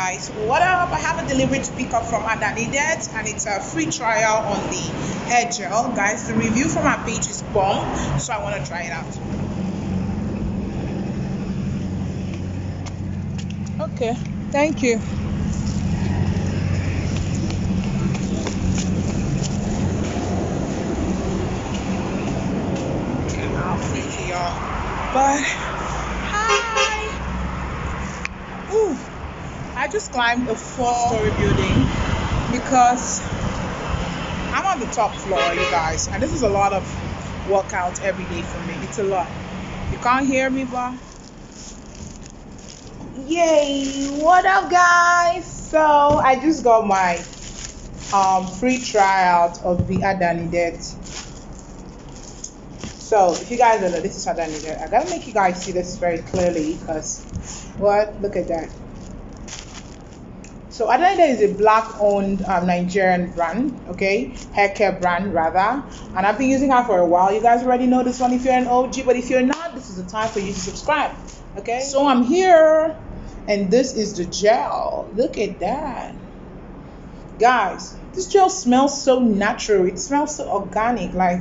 guys, what up? I have a delivery to pick up from Adanidet, and it's a free trial on the hair gel. Guys, the review from our page is bomb, so I want to try it out. Okay, thank you. I'll freak y'all. But hi. Ooh, I just climbed a 4-story building because I'm on the top floor, you guys, and this is a lot of workout every day for me. It's a lot. You can't hear me, but yay! What up, guys? So I just got my free tryout of the Adanidet. So if you guys don't know, this is Adanidet. I gotta make you guys see this very clearly because what? Look at that. So Adanidet is a black-owned Nigerian brand, okay, hair care brand rather, and I've been using her for a while. You guys already know this one if you're an OG, but if you're not, this is the time for you to subscribe, okay? So I'm here, and this is the gel. Look at that, guys. This gel smells so natural. It smells so organic. Like,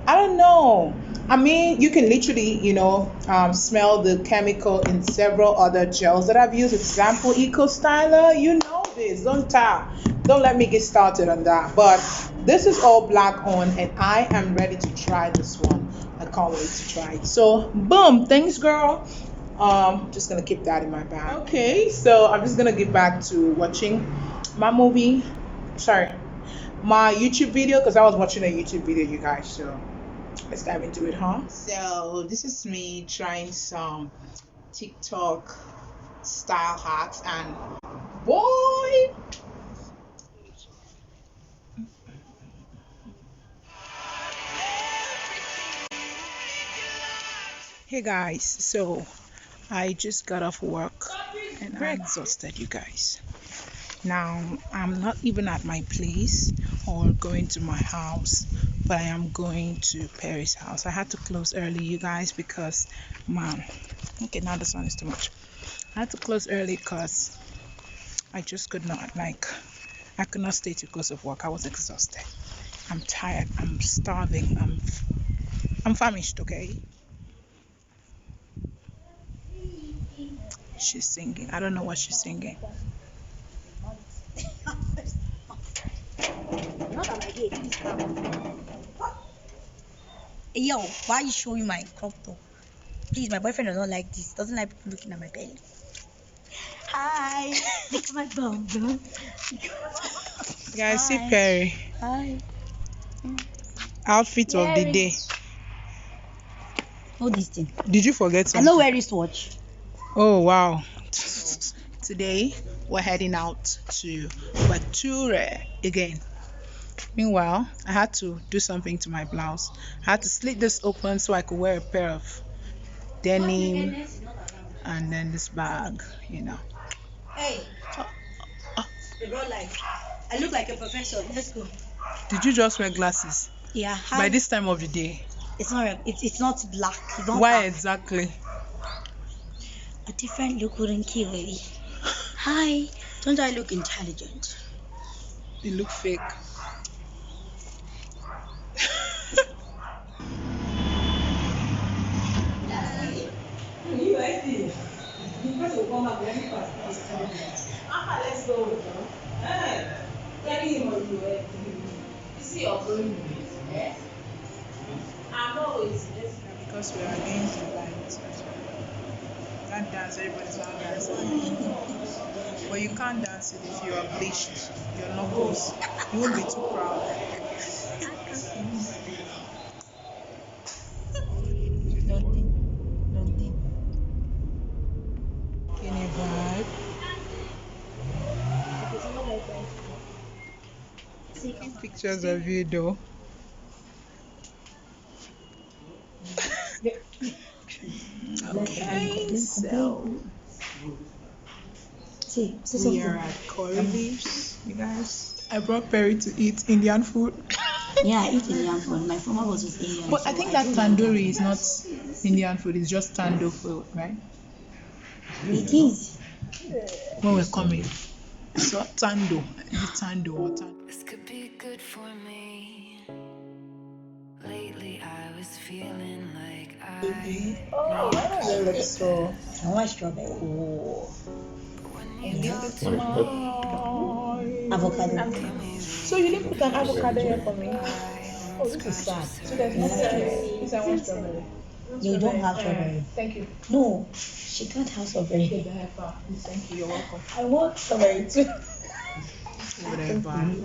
I don't know. I mean, you can literally, smell the chemical in several other gels that I've used. Example, Eco Styler. You know this. Don't let me get started on that. But this is all black on, and I am ready to try this one. I can't wait to try it. So, boom. Thanks, girl. Just gonna keep that in my bag. Okay, so I'm just gonna get back to watching my movie. Sorry, my YouTube video, because I was watching a YouTube video, you guys. So let's dive into it, huh? So this is me trying some TikTok style hacks, and boy, hey guys, so I just got off work and I'm exhausted, you guys. Now I'm not even at my place or going to my house, but I am going to Perry's house. I had to close early, you guys, because man, okay, now the sun is too much. I had to close early because I just could not, I could not stay too close of work. I was exhausted. I'm tired. I'm starving. I'm famished, okay? She's singing. I don't know what she's singing. Hey, yo, why are you showing my crop top? Please, my boyfriend does not like this. Doesn't like people looking at my belly. Hi. Look at my bum, bro. Guys, see Perry. Hi. Outfit of the day. Hold this thing. Did you forget something? I know where wristwatch. Oh, wow. Today, we're heading out to Bature again. Meanwhile, I had to do something to my blouse. I had to slit this open so I could wear a pair of denim and then this bag, Hey. I look like a professor. Let's go. Did you just wear glasses? Yeah. Hi. By this time of the day? It's not black. It's not Why black. exactly? A different look wouldn't kill me. Hi. Don't I look intelligent? You look fake. Because we are against the light. Can't dance, everybody's not dancing. But you can't dance it if you are bleached. Your knuckles. You won't be too proud. Can you vibe? Taking pictures of you though. Okay, so we are at Curry Leaves, you guys. I brought Perry to eat Indian food. Yeah, I eat Indian food. My former boss was Indian. But I think that tandoori is not Indian food, it's just tando food, right? It is. When we're coming. So Tando, Tando. This could be good for me. Lately I was feeling like Oh, why does it look so? I want strawberry. Oh, when you talk to Avocado. So you didn't put an avocado here for me? Oh, this is sad. So there's no strawberry. This I want strawberry. You don't have strawberry. Thank you. No, she can't have strawberry. Thank you. You're welcome. I want strawberry too. Whatever.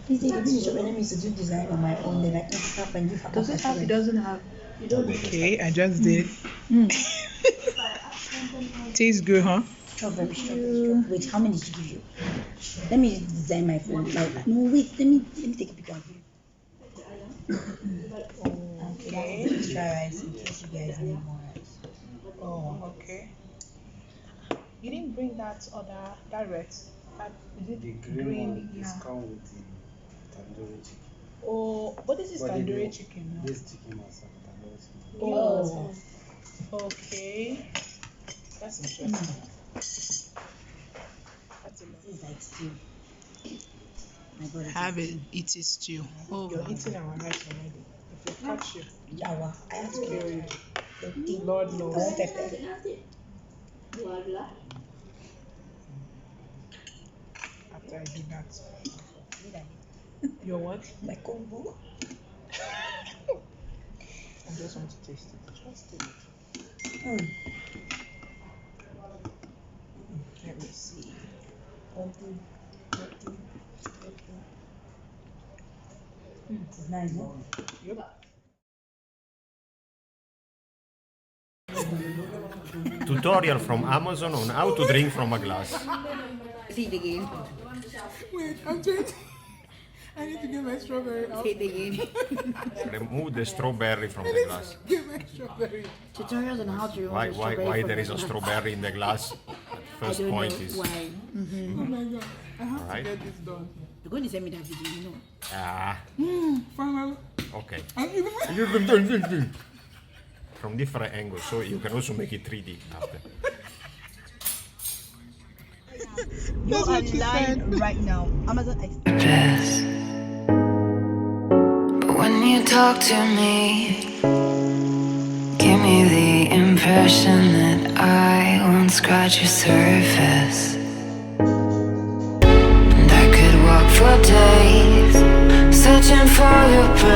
Please take a picture when I used to do design on my own. Then I can stop and give her. Does it have? It doesn't have. Okay, I just did. Tastes good, huh? Strawberry. Wait, how many did she give you? Let me design my phone. Like, no, wait. Let me take a picture of you. Okay, that's extra rice in case you guys need more rice. Oh, okay. You didn't bring that red. That is it The green one is Yeah. come with the tandoori chicken. Oh, what is this But tandoori chicken now? This chicken masala tandoori chicken. Oh, okay. That's interesting. That's a lot. This is like stew. My God, Have it, eat it stew. Oh, you're eating our rice already. If you catch you, Yawa. I have to kill you. kill Lord I knows. want pepper. After I do that, your what? My combo. I just want to taste it. Just taste it. Let me see. It's nice, no? Yep. Tutorial from Amazon on how to drink from a glass. See it again. Wait, I'm trying to... I need to get my strawberry out. Say it again. Remove the strawberry from the glass. Get my strawberry. Tutorials on how to remove Why, the why, strawberry why from there the is a glass. strawberry in the glass? I First don't point know is why. Oh my god. I have Alright. to get this done. You're going to send me that video, you know. Finally. Okay. And even... From different angles, so you can also make it 3D after. You are live right now. Amazon this. But when you talk to me, give me the impression that I won't scratch your surface. And I could walk for days searching for your presence.